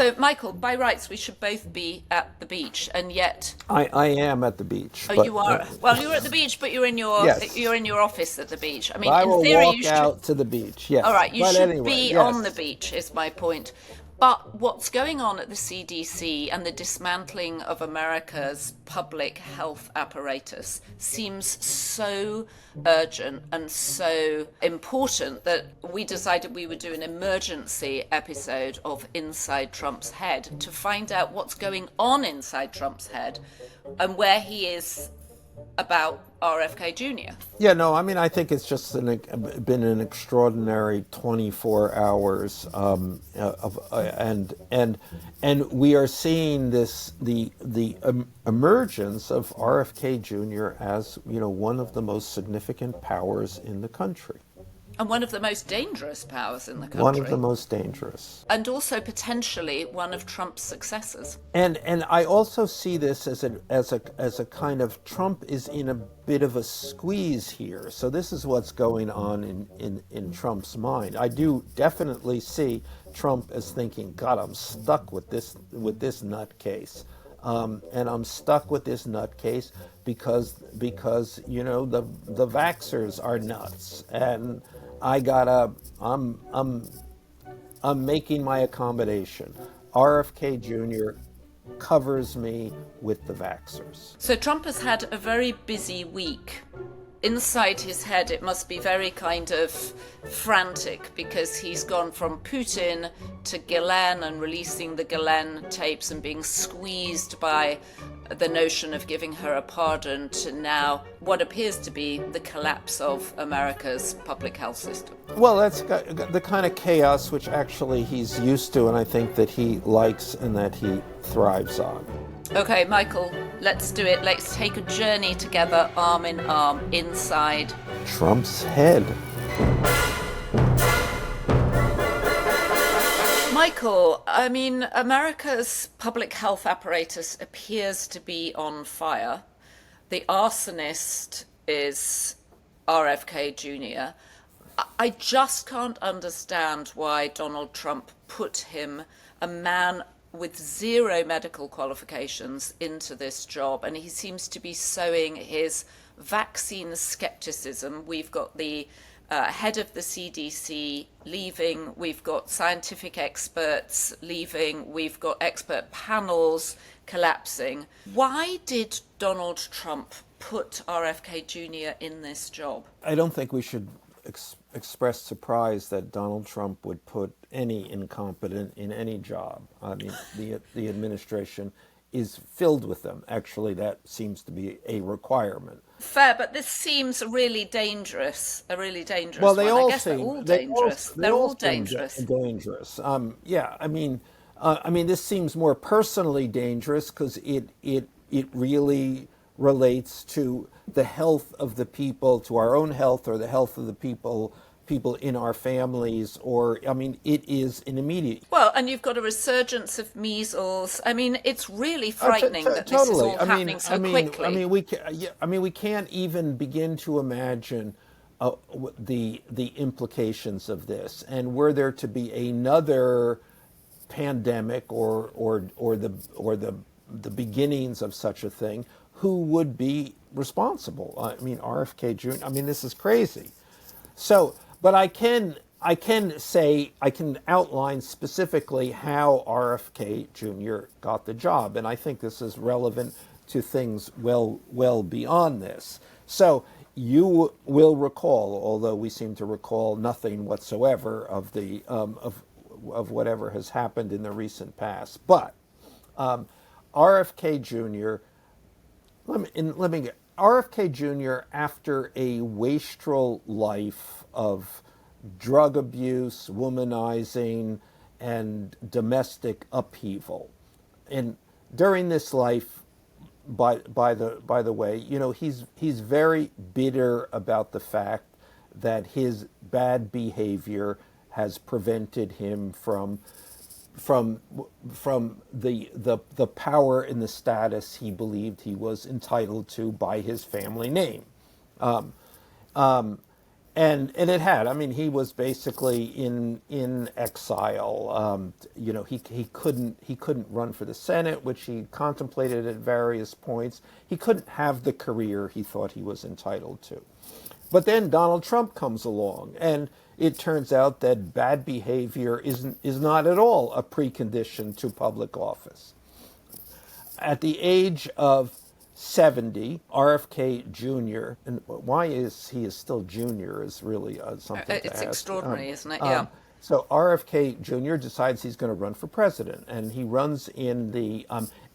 So, Michael, by rights, we should both be at the beach, and yet, I am at the beach, oh, but you are. Well, you're at the beach, but yes, you're in your office at the beach. I but mean, I in will theory, you walk should. out to the beach. All Yes, right, you but should anyway, be on the yes. beach, is my point. But what's going on at the CDC and the dismantling of America's public health apparatus seems so urgent and so important that we decided we would do an emergency episode of Inside Trump's Head to find out what's going on inside Trump's head and where he is about RFK Jr. Yeah, no, I mean, I think it's just been an extraordinary 24 hours, and we are seeing the emergence of RFK Jr. as, one of the most significant powers in the country. And one of the most dangerous powers in the country. One of the most dangerous. And also potentially one of Trump's successors. And I also see this as a kind of, Trump is in a bit of a squeeze here. So this is what's going on in Trump's mind. I do definitely see Trump as thinking, God, I'm stuck with this nutcase. And I'm stuck with this nutcase because the vaxxers are nuts, and I'm making my accommodation. RFK Jr. covers me with the vaxxers. So Trump has had a very busy week. Inside his head, it must be very kind of frantic because he's gone from Putin to Ghislaine and releasing the Ghislaine tapes and being squeezed by the notion of giving her a pardon to now what appears to be the collapse of America's public health system. Well, that's the kind of chaos which actually he's used to, and I think that he likes and that he thrives on. Okay, Michael, let's do it. Let's take a journey together, arm in arm, inside Trump's head. Michael, I mean, America's public health apparatus appears to be on fire. The arsonist is RFK Jr. I just can't understand why Donald Trump put him, a man with zero medical qualifications, into this job, and he seems to be sowing his vaccine skepticism. We've got the head of the CDC leaving, we've got scientific experts leaving, we've got expert panels collapsing. Why did Donald Trump put RFK Jr. in this job? I don't think we should express surprise that Donald Trump would put any incompetent in any job. I mean, the administration is filled with them. Actually, that seems to be a requirement. Fair, but this seems really dangerous. A really dangerous well, they one. all I guess seem, they're all dangerous. They're all dangerous. Dangerous. Yeah, I mean, this seems more personally dangerous because it really relates to the health of the people, to our own health, or the health of the people in our families, or, I mean, it is an immediate. Well, and you've got a resurgence of measles. I mean, it's really frightening that this is all happening so quickly. We can't even begin to imagine the implications of this. And were there to be another pandemic or the beginnings of such a thing, who would be responsible? I mean, RFK Jr. I mean, this is crazy. So, but I can outline specifically how RFK Jr. got the job, and I think this is relevant to things well beyond this. So you will recall, although we seem to recall nothing whatsoever of the of whatever has happened in the recent past, but RFK Jr. RFK Jr., after a wastrel life of drug abuse, womanizing, and domestic upheaval, and during this life, by the way, he's very bitter about the fact that his bad behavior has prevented him from the power and the status he believed he was entitled to by his family name. And and it had. I mean, he was basically in exile. He couldn't run for the Senate, which he contemplated at various points. He couldn't have the career he thought he was entitled to. But then Donald Trump comes along, and it turns out that bad behavior is not at all a precondition to public office. At the age of 70, RFK Jr., and why he is still junior is really something to It's ask. extraordinary, isn't it? Yeah. So RFK Jr. decides he's going to run for president, and he runs in the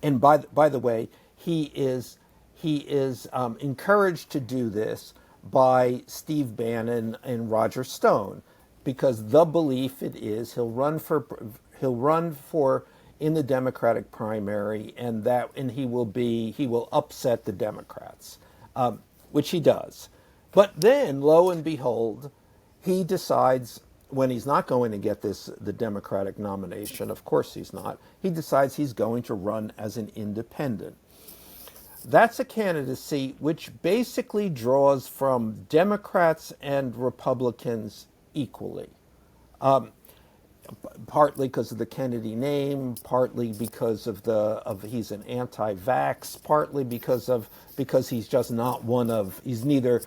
and by the way, he is encouraged to do this by Steve Bannon and Roger Stone, because the belief it is he'll run for in the Democratic primary, and he will upset the Democrats, which he does. But then, lo and behold, he decides, when he's not going to get the Democratic nomination, of course he's not, he decides he's going to run as an independent. That's a candidacy which basically draws from Democrats and Republicans equally. Partly because of the Kennedy name, partly because of he's an anti-vax, partly because he's just not he's neither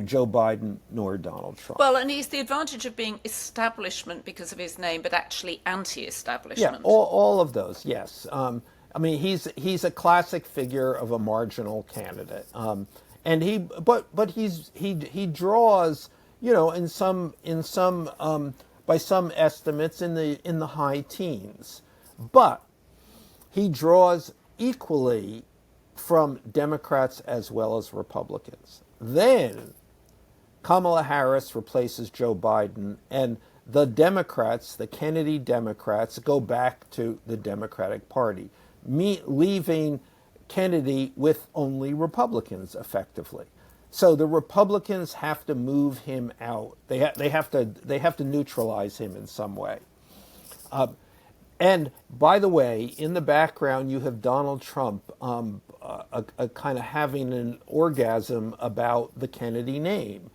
Joe Biden nor Donald Trump. Well, and he's the advantage of being establishment because of his name, but actually anti-establishment. Yeah, all of those, yes. I mean, he's a classic figure of a marginal candidate, and he draws, in some by some estimates in the high teens, but he draws equally from Democrats as well as Republicans. Then Kamala Harris replaces Joe Biden, and the Democrats, the Kennedy Democrats, go back to the Democratic Party, leaving Kennedy with only Republicans effectively. So the Republicans have to move him out. They have to neutralize him in some way. And by the way, in the background, you have Donald Trump a kind of having an orgasm about the Kennedy name.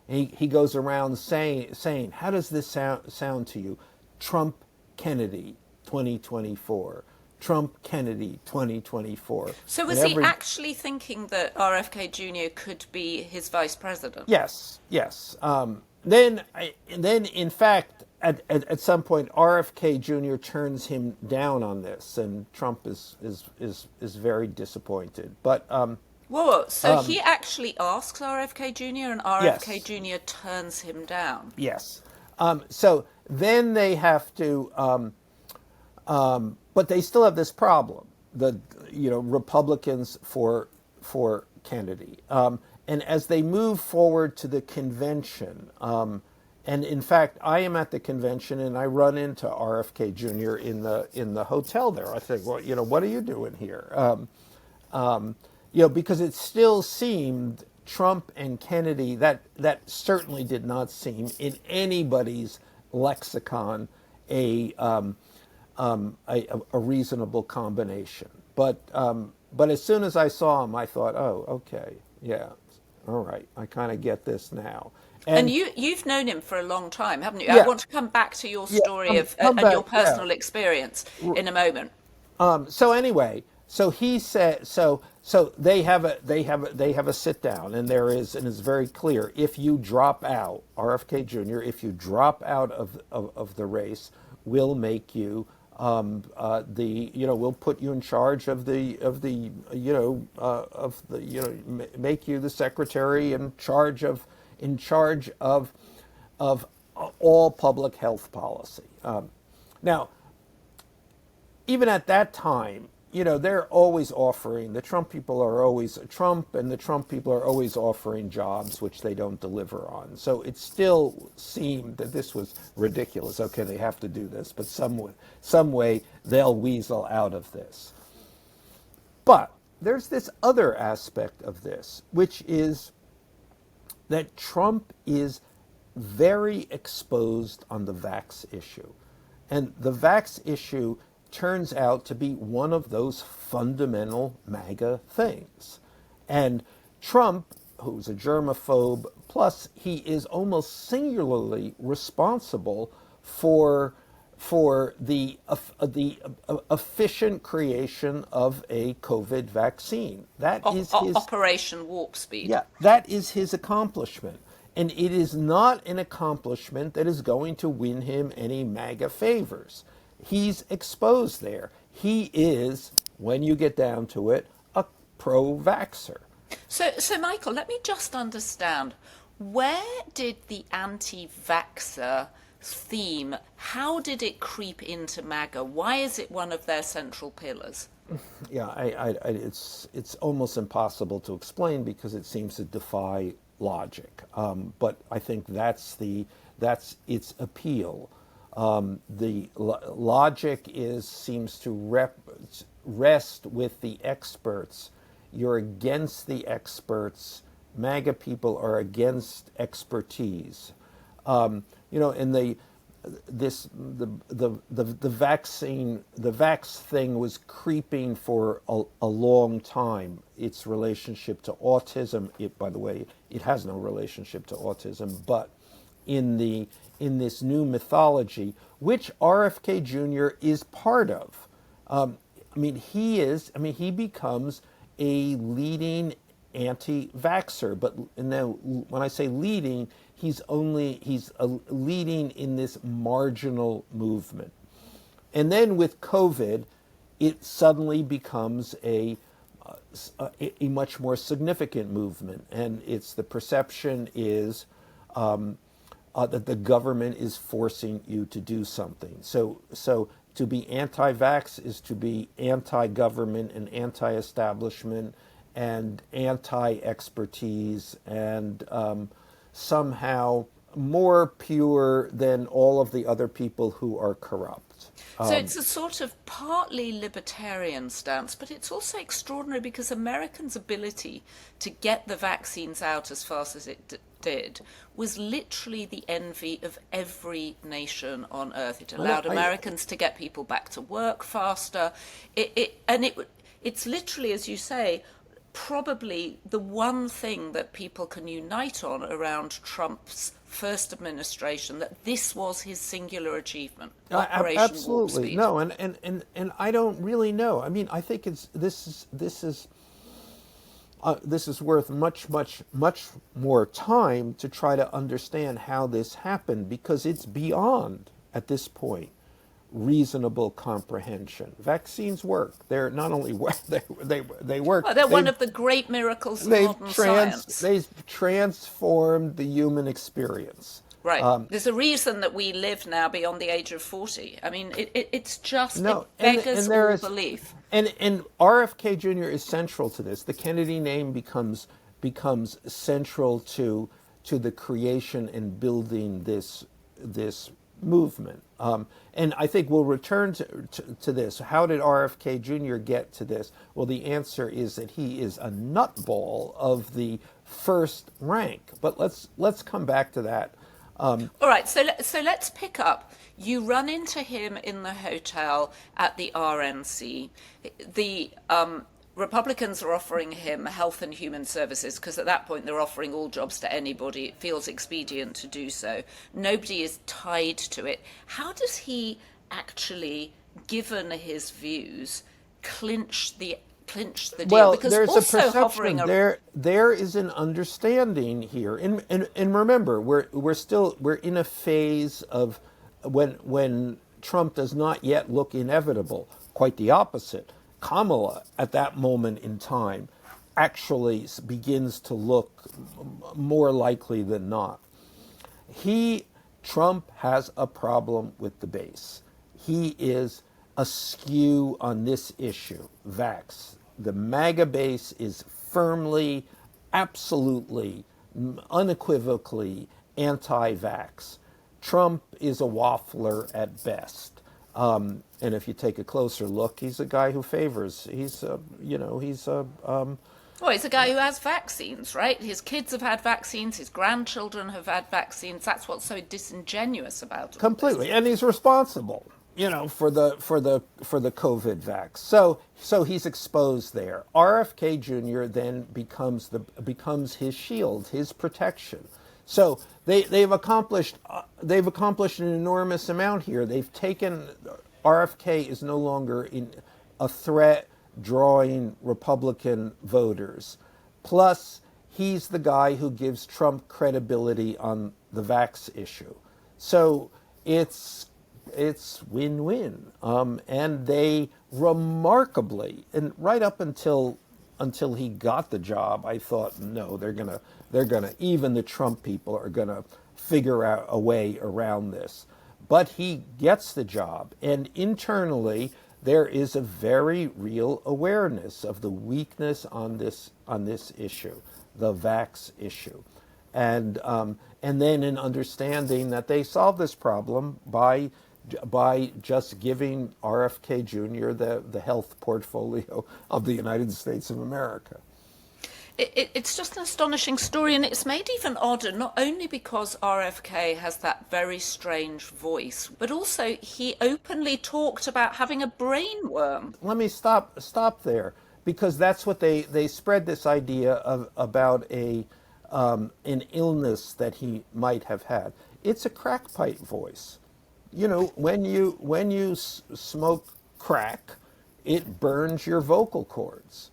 He goes around saying, how does this sound to you? Trump Kennedy 2024. Trump Kennedy 2024. So was he actually thinking that RFK Jr. could be his vice president? Yes. Then in fact, at some point, RFK Jr. turns him down on this, and Trump is very disappointed. But whoa! So he actually asks RFK Jr. and RFK Yes. Jr. turns him down. Yes. So then they have to, but they still have this problem. Republicans for Kennedy, and as they move forward to the convention. And in fact, I am at the convention, and I run into RFK Jr. in the hotel there. I think, well, what are you doing here? Because it still seemed Trump and Kennedy, that certainly did not seem in anybody's lexicon a reasonable combination. But as soon as I saw him, I thought, oh, okay, yeah, all right, I kind of get this now. And you've known him for a long time, haven't you? Yeah. I want to come back to your story come and back, your personal experience in a moment. So anyway, so he said, so they have a sit down, and it's very clear, if you drop out, RFK Jr., if you drop out of the race, we'll make you we'll put you in charge of make you the secretary in charge of all public health policy. Now, even at that time, they're always offering, Trump and the Trump people are always offering jobs which they don't deliver on. So it still seemed that this was ridiculous. Okay, they have to do this, but some way they'll weasel out of this. But there's this other aspect of this, which is that Trump is very exposed on the vax issue. And the vax issue turns out to be one of those fundamental MAGA things. And Trump who's a germaphobe. Plus, he is almost singularly responsible for the efficient creation of a COVID vaccine. That is his Operation Warp Speed. yeah, that is his accomplishment. And it is not an accomplishment that is going to win him any MAGA favors. He's exposed there. He is, when you get down to it, a pro-vaxxer. So Michael, let me just understand, where did the anti-vaxxer theme, how did it creep into MAGA? Why is it one of their central pillars? Yeah, it's almost impossible to explain because it seems to defy logic. But I think that's its appeal. The logic seems to rest with the experts. You're against the experts. MAGA people are against expertise. And the vax thing was creeping for a long time. Its relationship to autism, by the way, it has no relationship to autism, but in this new mythology, which RFK Jr. is part of. He becomes a leading anti-vaxxer, but now when I say leading, he's leading in this marginal movement. And then with COVID, it suddenly becomes a much more significant movement, and the perception is that the government is forcing you to do something. So to be anti-vax is to be anti-government and anti-establishment and anti-expertise and somehow more pure than all of the other people who are corrupt. So it's a sort of partly libertarian stance, but it's also extraordinary because Americans' ability to get the vaccines out as fast as it did was literally the envy of every nation on earth. It allowed Americans to get people back to work faster. It's literally, as you say, probably the one thing that people can unite on around Trump's first administration, that this was his singular achievement. Operation Warp Absolutely. Speed. No, and I don't really know. I mean, I think this is worth much more time to try to understand how this happened, because it's beyond, at this point, reasonable comprehension. Vaccines work. They're not only they work. Well, they're one of the great miracles of modern science. They've transformed the human experience. Right. There's a reason that we live now beyond the age of 40. I mean, it's just, it beggars all belief. And RFK Jr. is central to this. The Kennedy name becomes central to the creation and building this movement. And I think we'll return to this. How did RFK Jr. get to this? Well, the answer is that he is a nutball of the first rank. But let's come back to that. All right, so let's pick up. You run into him in the hotel at the RNC. The Republicans are offering him health and human services because at that point they're offering all jobs to anybody. It feels expedient to do so. Nobody is tied to it. How does he actually, given his views, clinch the deal? Well, because there's also a perception. There is an understanding here, and remember, we're in a phase of when Trump does not yet look inevitable. Quite the opposite. Kamala, at that moment in time, actually begins to look more likely than not. Trump has a problem with the base. He is askew on this issue, vax. The MAGA base is firmly, absolutely, unequivocally anti-vax. Trump is a waffler at best. And if you take a closer look, he's a guy who favors. Well, he's a guy who has vaccines, right? His kids have had vaccines. His grandchildren have had vaccines. That's what's so disingenuous about it. Completely. And he's responsible. for the COVID vax. So he's exposed there. RFK Jr. then becomes his shield, his protection. So they've accomplished an enormous amount here. They've taken RFK is no longer a threat drawing Republican voters. Plus, he's the guy who gives Trump credibility on the vax issue. So it's win-win. And they remarkably, and right up until he got the job, I thought, no, they're gonna even the Trump people are gonna figure out a way around this. But he gets the job, and internally there is a very real awareness of the weakness on this issue, the vax issue, and then an understanding that they solve this problem by just giving RFK Jr. the health portfolio of the United States of America. It's just an astonishing story, and it's made even odder, not only because RFK has that very strange voice, but also he openly talked about having a brain worm. Let me stop there, because that's what they spread this idea of about an illness that he might have had. It's a crack pipe voice. When you smoke crack, it burns your vocal cords.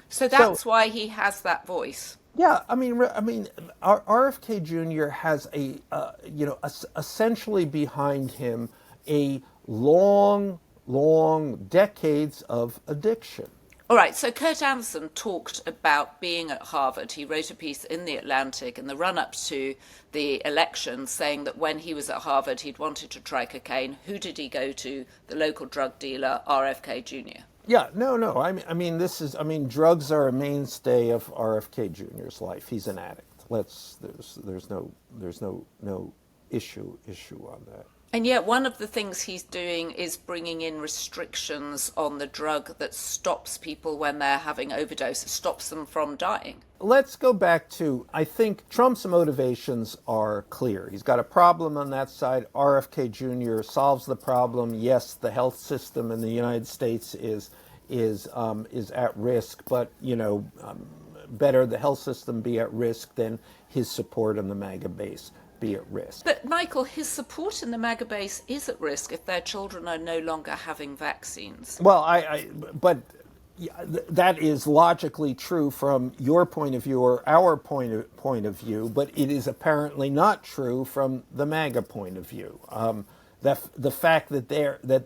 So that's why he has that voice. Yeah, I mean, RFK Jr. has essentially behind him a long decades of addiction. All right, so Kurt Anderson talked about being at Harvard. He wrote a piece in The Atlantic in the run-up to the election saying that when he was at Harvard, he'd wanted to try cocaine. Who did he go to? The local drug dealer, RFK Jr. Yeah, no. Drugs are a mainstay of RFK Jr.'s life. He's an addict. There's no issue on that. And yet one of the things he's doing is bringing in restrictions on the drug that stops people when they're having overdoses, stops them from dying. Let's go back to, I think Trump's motivations are clear. He's got a problem on that side. RFK Jr. solves the problem. Yes, the health system in the United States is at risk, but better the health system be at risk than his support on the MAGA base be at risk. But Michael, his support in the MAGA base is at risk if their children are no longer having vaccines. Well, but that is logically true from your point of view or our point of view, but it is apparently not true from the MAGA point of view. The fact that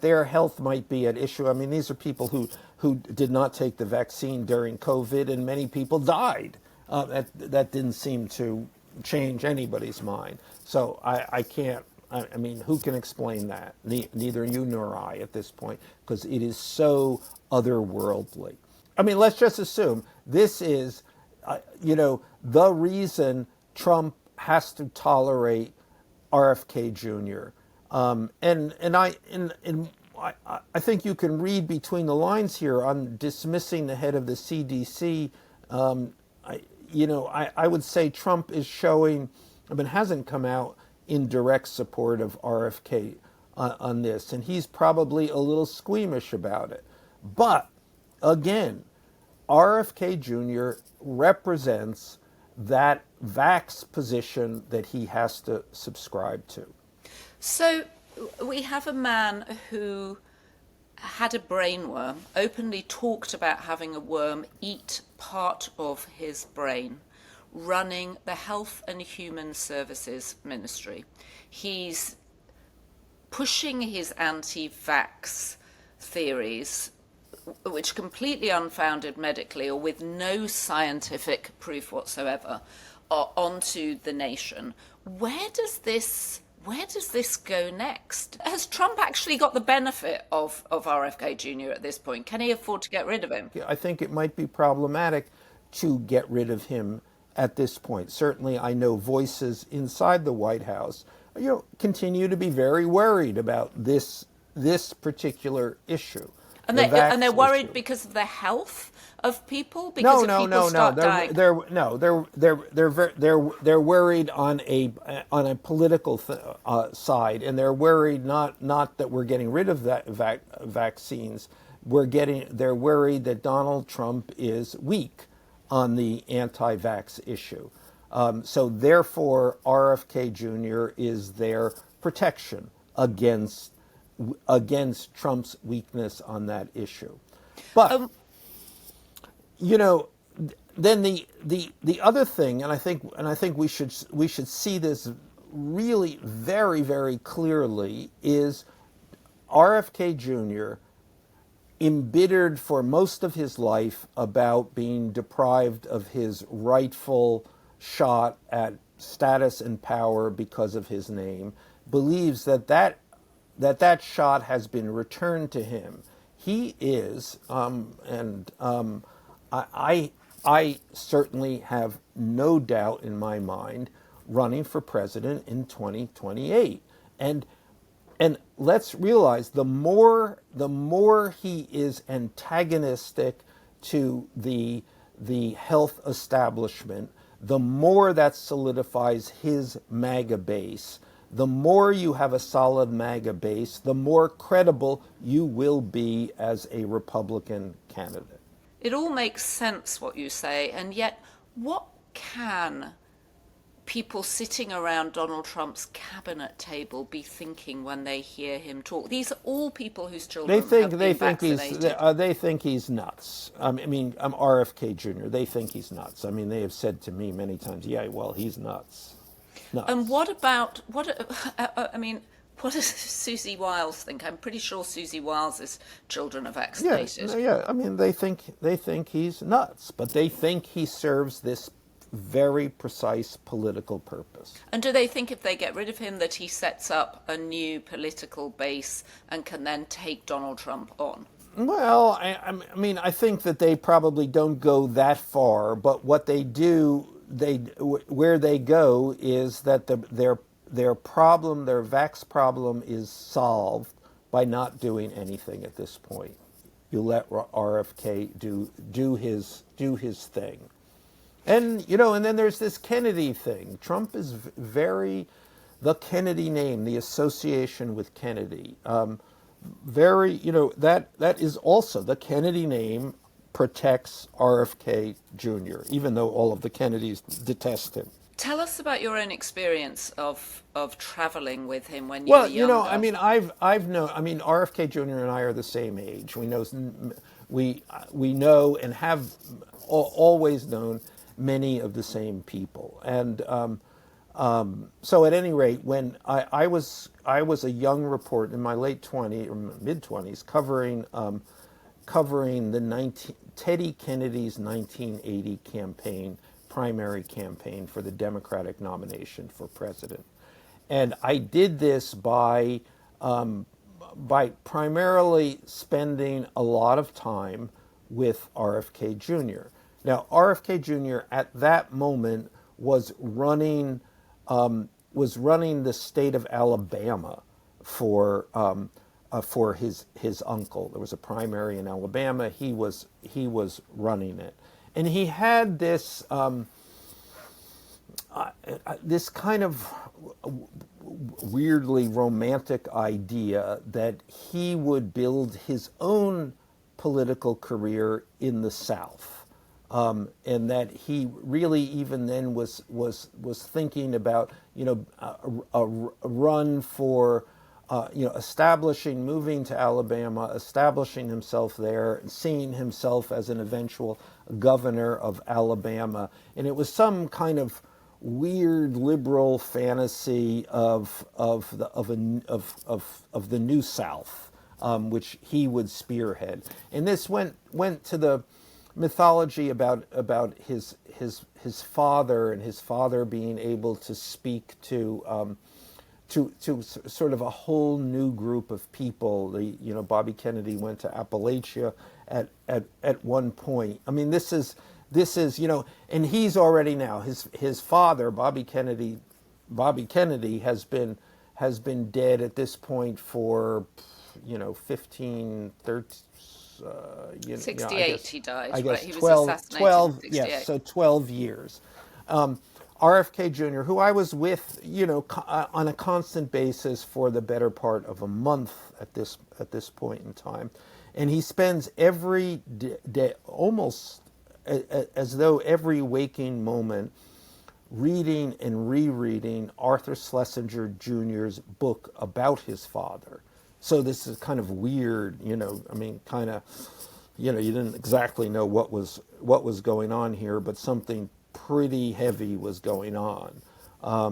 their health might be at issue. I mean, these are people who did not take the vaccine during COVID, and many people died. That didn't seem to change anybody's mind. So I can't. I mean, who can explain that? Neither you nor I at this point, because it is so otherworldly. I mean, let's just assume this is, the reason Trump has to tolerate RFK Jr. I think you can read between the lines here on dismissing the head of the CDC. I would say Trump is showing, hasn't come out in direct support of RFK on this, and he's probably a little squeamish about it. But again, RFK Jr. represents that vax position that he has to subscribe to. So we have a man who had a brain worm, openly talked about having a worm eat part of his brain, running the Health and Human Services Ministry. He's pushing his anti-vax theories, which are completely unfounded medically or with no scientific proof whatsoever, onto the nation. Where does this go next? Has Trump actually got the benefit of RFK Jr. at this point? Can he afford to get rid of him? I think it might be problematic to get rid of him at this point. Certainly, I know voices inside the White House, continue to be very worried about this particular issue. And the and they're vax worried issue. because of the health of people, No, because if no, people no, no. start dying. They're worried on a political side, and they're worried not that we're getting rid of that vaccines. They're worried that Donald Trump is weak on the anti-vax issue. So therefore, RFK Jr. is their protection against Trump's weakness on that issue. But Um, you know, then the other thing, and I think we should see this really very very clearly, is RFK Jr. embittered for most of his life about being deprived of his rightful shot at status and power because of his name, believes that shot has been returned to him. He is, I certainly have no doubt in my mind, running for president in 2028. And let's realize the more he is antagonistic to the health establishment, the more that solidifies his MAGA base. The more you have a solid MAGA base, the more credible you will be as a Republican candidate. it all makes sense what you say, and yet, what can people sitting around Donald Trump's cabinet table be thinking when they hear him talk? These are all people whose children have been vaccinated. They think he's nuts. I mean, I'm RFK Jr. They think he's nuts. I mean, they have said to me many times, "Yeah, well, he's nuts." And Nuts. what about I mean, what does Susie Wiles think? I'm pretty sure Susie Wiles's children are Yeah, vaccinated. yeah. I mean, they think he's nuts, but they think he serves this very precise political purpose. And do they think if they get rid of him that he sets up a new political base and can then take Donald Trump on? Well, I mean, I think that they probably don't go that far, but what they do, where they go is that their problem, their vax problem, is solved by not doing anything at this point. You let RFK do his thing, and and then there's this Kennedy thing. Trump is very the Kennedy name, the association with Kennedy. Very, that is also the Kennedy name protects RFK Jr., even though all of the Kennedys detest him. Tell us about your own experience of traveling with him when you were Well, younger. I mean, I've known. I mean, RFK Jr. and I are the same age. We know and have always known many of the same people, and so at any rate, when I was a young reporter in my late 20s or mid 20s, covering Teddy Kennedy's 1980 primary campaign for the Democratic nomination for president, and I did this by primarily spending a lot of time with RFK Jr. Now, RFK Jr. at that moment was running the state of Alabama for his uncle. There was a primary in Alabama. He was running it, and he had this this kind of weirdly romantic idea that he would build his own political career in the South, and that he really even then was thinking about a run for moving to Alabama, establishing himself there, seeing himself as an eventual governor of Alabama, and it was some kind of weird liberal fantasy of the New South, which he would spearhead. And this went to the mythology about his father, and his father being able to speak to sort of a whole new group of people. Bobby Kennedy went to Appalachia at one point. I mean, this is and he's already now his father, Bobby Kennedy has been dead at this point for 15, 13, I 68 guess, he died, I right? guess He was 12, assassinated in 12, yes, 68. so 12 years. RFK Jr., who I was with, on a constant basis for the better part of a month at this point in time, and he spends every day, almost as though every waking moment, reading and rereading Arthur Schlesinger Jr.'s book about his father. So this is kind of weird, kind of, you didn't exactly know what was going on here, but something pretty heavy was going on.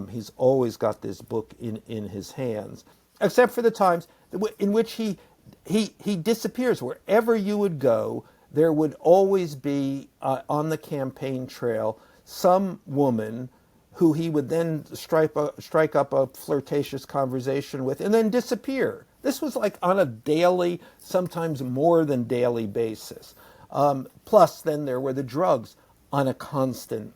He's always got this book in his hands, except for the times in which he disappears. Wherever you would go, there would always be on the campaign trail some woman who he would then strike up a flirtatious conversation with and then disappear. This was like on a daily, sometimes more than daily basis. Plus, then there were the drugs on a constant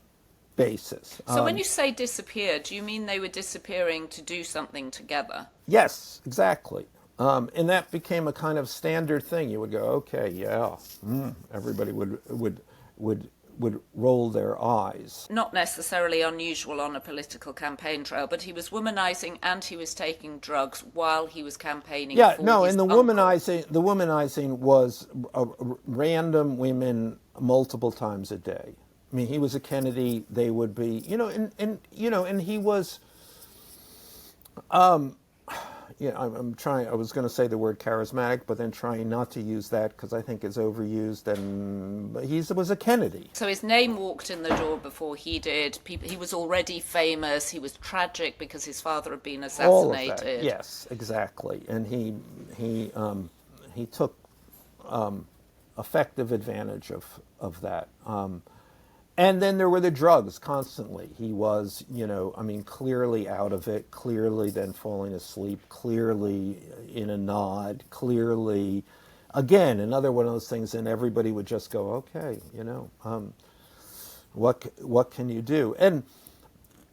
basis. So when you say disappear, do you mean they were disappearing to do something together? Yes, exactly. And that became a kind of standard thing. You would go, okay, yeah. Everybody would roll their eyes. Not necessarily unusual on a political campaign trail, but he was womanizing and he was taking drugs while he was campaigning Yeah, for no, his and the uncle. womanizing was random women multiple times a day. I mean, he was a Kennedy. They would be, and he was. I'm trying. I was going to say the word charismatic, but then trying not to use that because I think it's overused. And he was a Kennedy. So his name walked in the door before he did. He was already famous. He was tragic because his father had been All of that, assassinated. yes, exactly. And he took effective advantage of that. And then there were the drugs constantly. He was, clearly out of it, clearly then falling asleep, clearly in a nod, clearly, again, another one of those things, and everybody would just go, okay, what can you do? And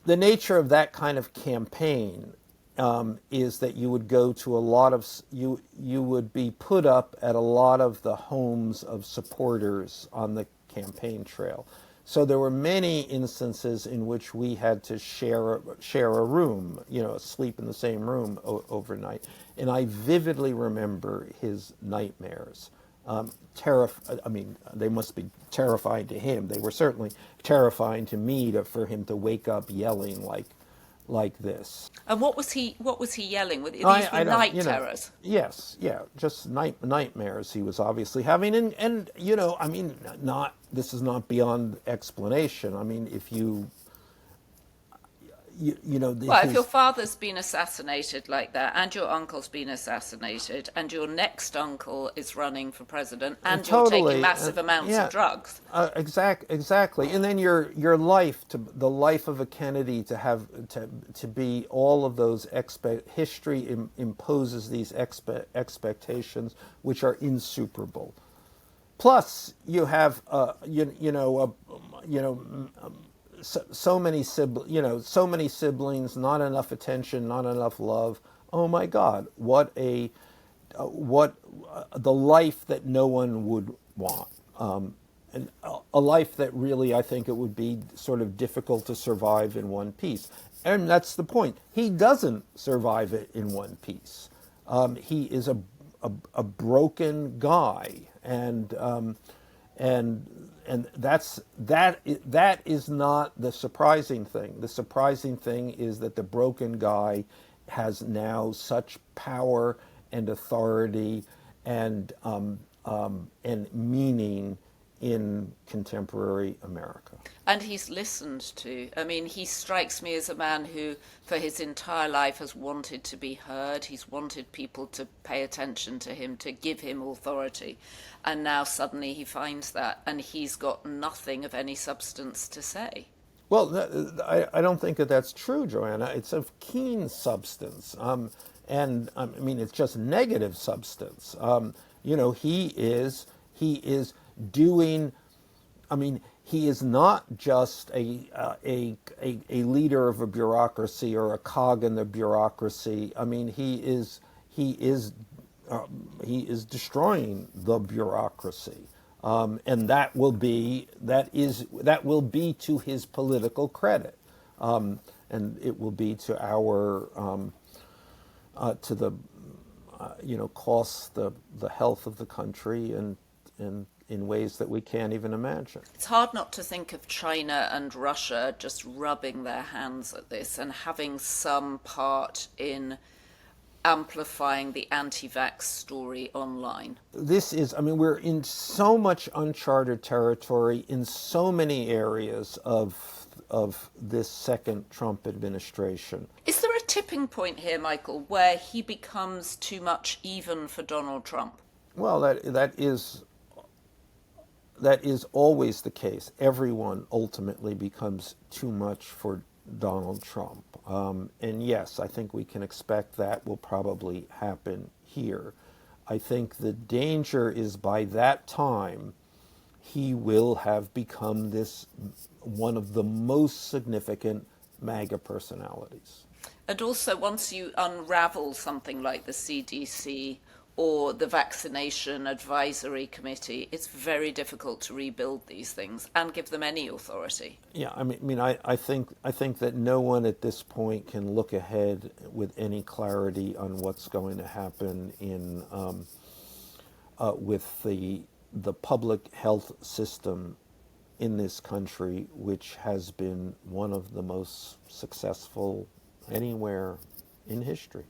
the nature of that kind of campaign is that you would go to a lot of, you would be put up at a lot of the homes of supporters on the campaign trail. So there were many instances in which we had to share a room, sleep in the same room overnight. And I vividly remember his nightmares. They must be terrifying to him. They were certainly terrifying to me for him to wake up yelling like this. And what was he yelling? These I were don't, night terrors. Yes, yeah, just nightmares he was obviously having, and not, this is not beyond explanation. I mean, if Well, if your father's been assassinated like that, and your uncle's been assassinated, and your next uncle is running for president, and you're totally, taking massive amounts of drugs. Exactly, and then your life, the life of a Kennedy, to be all of those history imposes these expectations which are insuperable. Plus, you have so many siblings, not enough attention, not enough love. Oh my God, what the life that no one would want, and a life that really, I think it would be sort of difficult to survive in one piece. And that's the point. He doesn't survive it in one piece. He is a broken guy, and that is not the surprising thing. The surprising thing is that the broken guy has now such power and authority and meaning in contemporary America. And he's listened to. I mean, he strikes me as a man who, for his entire life, has wanted to be heard. He's wanted people to pay attention to him, to give him authority. And now suddenly he finds that, and he's got nothing of any substance to say. Well, I don't think that that's true, Joanna. It's of keen substance. And I mean, it's just negative substance. He is doing, I mean, he is not just a leader of a bureaucracy or a cog in the bureaucracy. I mean, he is he is destroying the bureaucracy, and that will be to his political credit, and it will be to our to the cost the health of the country and in ways that we can't even imagine. It's hard not to think of China and Russia just rubbing their hands at this and having some part in amplifying the anti-vax story online. This is, I mean, we're in so much uncharted territory in so many areas of this second Trump administration. Is there a tipping point here, Michael, where he becomes too much even for Donald Trump? Well, that is always the case. Everyone ultimately becomes too much for Donald Trump. And yes, I think we can expect that will probably happen here. I think the danger is by that time, he will have become one of the most significant MAGA personalities. And also, once you unravel something like the CDC or the Vaccination Advisory Committee, it's very difficult to rebuild these things and give them any authority. Yeah, I think that no one at this point can look ahead with any clarity on what's going to happen with the public health system in this country, which has been one of the most successful anywhere in history.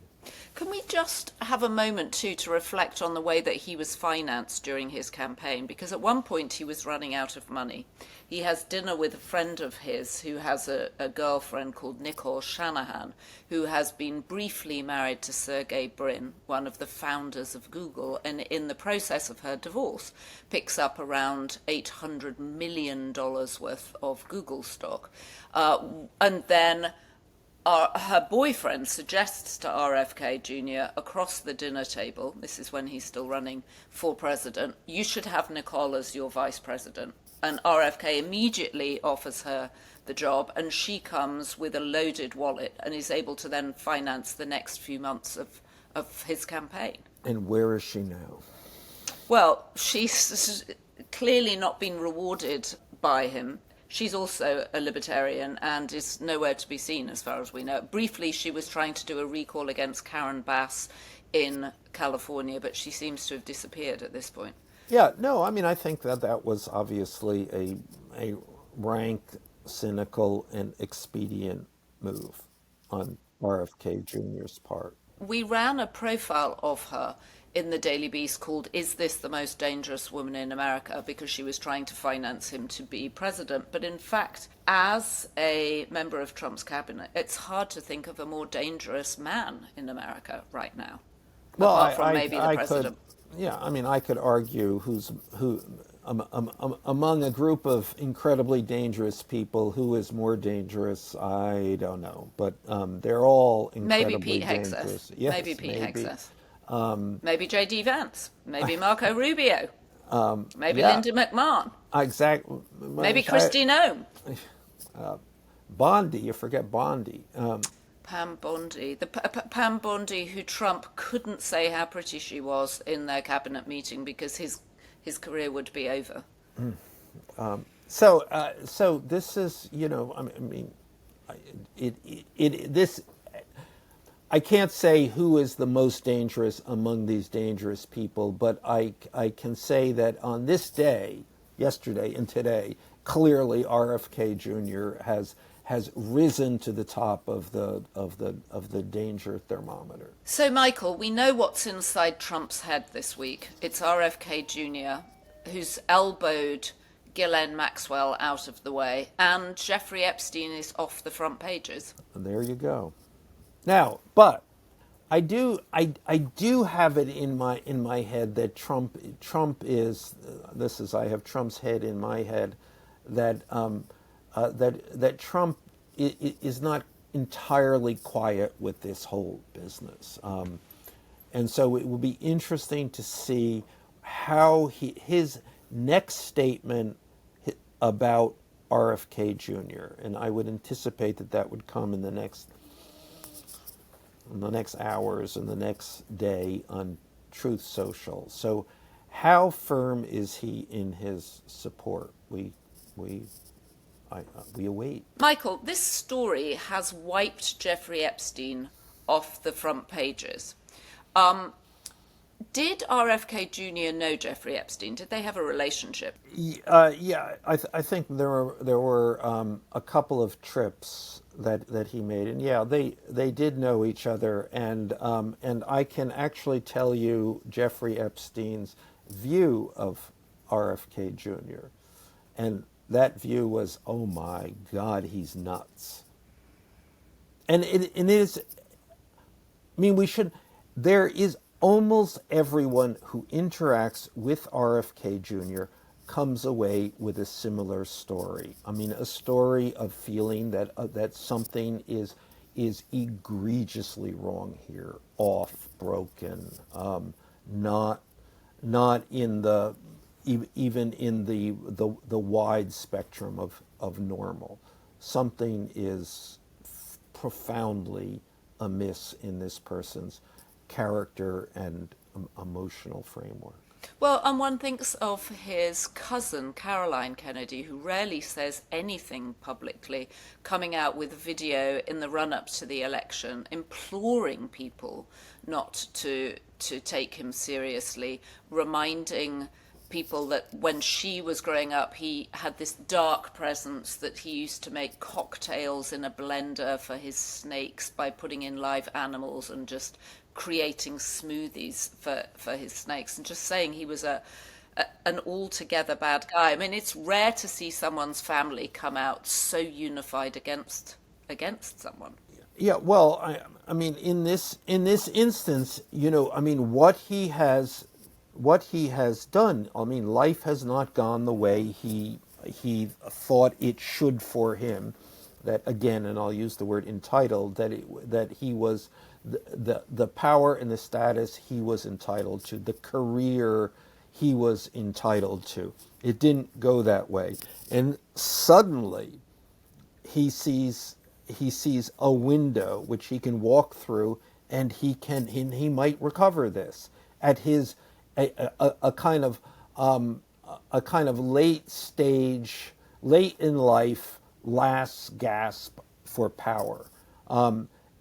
Can we just have a moment, too, to reflect on the way that he was financed during his campaign? Because at one point he was running out of money. He has dinner with a friend of his who has a girlfriend called Nicole Shanahan, who has been briefly married to Sergey Brin, one of the founders of Google, and in the process of her divorce picks up around $800 million worth of Google stock. And then her boyfriend suggests to RFK Jr. across the dinner table, this is when he's still running for president, you should have Nicole as your vice president. And RFK immediately offers her the job, and she comes with a loaded wallet and is able to then finance the next few months of his campaign. And where is she now? Well, she's clearly not been rewarded by him. She's also a libertarian and is nowhere to be seen as far as we know. Briefly, she was trying to do a recall against Karen Bass in California, but she seems to have disappeared at this point. Yeah, no, I think that was obviously a rank, cynical, and expedient move on RFK Jr.'s part. We ran a profile of her in the Daily Beast called "Is This the Most Dangerous Woman in America?" because she was trying to finance him to be president. But in fact, as a member of Trump's cabinet, it's hard to think of a more dangerous man in America right now. Well, apart from maybe the president. I could argue who among a group of incredibly dangerous people, who is more dangerous, I don't know. But they're all incredibly maybe Pete dangerous. Hegseth. Yes, maybe Pete Hegseth. Maybe J.D. Vance. Maybe Marco Rubio. Maybe Linda McMahon. Exactly. Maybe Kristi Noem. Bondi. You forget Bondi. Pam Bondi. Pam Bondi, who Trump couldn't say how pretty she was in their cabinet meeting because his career would be over. So this is, I can't say who is the most dangerous among these dangerous people, but I can say that on this day, yesterday and today, clearly RFK Jr. has risen to the top of the danger thermometer. So, Michael, we know what's inside Trump's head this week. It's RFK Jr., who's elbowed Ghislaine Maxwell out of the way, and Jeffrey Epstein is off the front pages. And there you go. Now, but I do have it in my head that Trump is I have Trump's head in my head that that Trump is not entirely quiet with this whole business, and so it will be interesting to see how his next statement about RFK Jr. and I would anticipate that would come in the next hours and the next day on Truth Social. So how firm is he in his support? We await. Michael, this story has wiped Jeffrey Epstein off the front pages. Did RFK Jr. know Jeffrey Epstein? Did they have a relationship? Yeah, I think there were a couple of trips that he made, and yeah, they did know each other, and I can actually tell you Jeffrey Epstein's view of RFK Jr. And that view was, oh my God, he's nuts. And it is, I mean, there is almost everyone who interacts with RFK Jr. comes away with a similar story. I mean, a story of feeling that something is egregiously wrong here, off, broken, not in the even in the wide spectrum of normal. Something is profoundly amiss in this person's character and emotional framework. Well, and one thinks of his cousin, Caroline Kennedy, who rarely says anything publicly, coming out with video in the run-up to the election, imploring people not to take him seriously, reminding people that when she was growing up, he had this dark presence, that he used to make cocktails in a blender for his snakes by putting in live animals and just creating smoothies for his snakes, and just saying he was an altogether bad guy. I mean, it's rare to see someone's family come out so unified against someone. Yeah, well, I mean, in this instance, I mean, what he has done. I mean, life has not gone the way he thought it should for him. That again, and I'll use the word entitled. That he was the power and the status he was entitled to, the career he was entitled to. It didn't go that way, and suddenly he sees a window which he can walk through, and he might recover this at his a kind of late in life last gasp for power.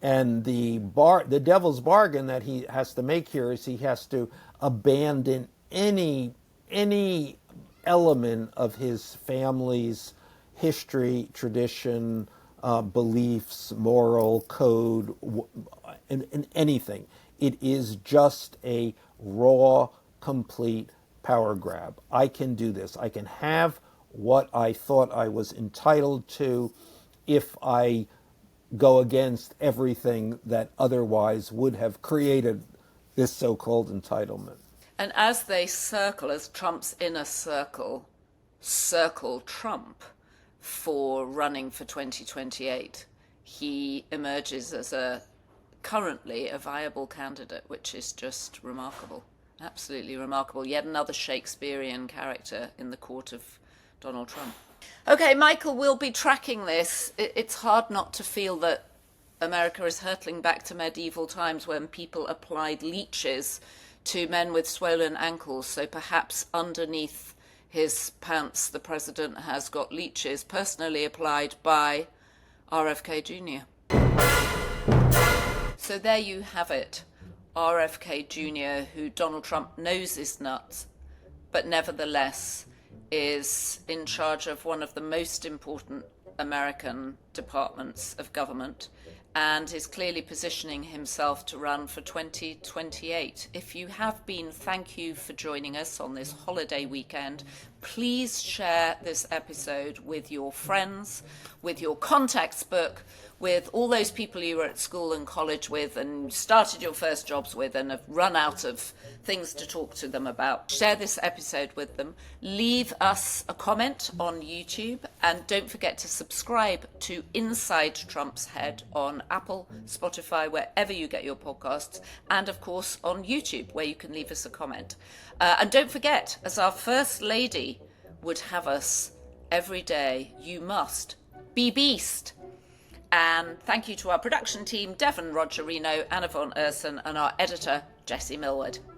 And the devil's bargain that he has to make here is he has to abandon any element of his family's history, tradition, beliefs, moral code, and anything. It is just a raw, complete power grab. I can do this. I can have what I thought I was entitled to if I go against everything that otherwise would have created this so-called entitlement. And as they circle, as Trump's inner circle Trump for running for 2028, he emerges as currently a viable candidate, which is just remarkable. Absolutely remarkable. Yet another Shakespearean character in the court of Donald Trump. Okay, Michael, we'll be tracking this. It's hard not to feel that America is hurtling back to medieval times when people applied leeches to men with swollen ankles. So perhaps underneath his pants, the president has got leeches personally applied by RFK Jr. So there you have it. RFK Jr., who Donald Trump knows is nuts, but nevertheless is in charge of one of the most important American departments of government, and is clearly positioning himself to run for 2028. If you have been, thank you for joining us on this holiday weekend. Please share this episode with your friends, with your contacts book, with all those people you were at school and college with and started your first jobs with and have run out of things to talk to them about. Share this episode with them. Leave us a comment on YouTube, and don't forget to subscribe to Inside Trump's Head on Apple, Spotify, wherever you get your podcasts, and of course on YouTube, where you can leave us a comment. And don't forget, as our First Lady would have us every day, you must be beast. And thank you to our production team, Devon Rogerino, Anna von Urson, and our editor, Jessie Millward.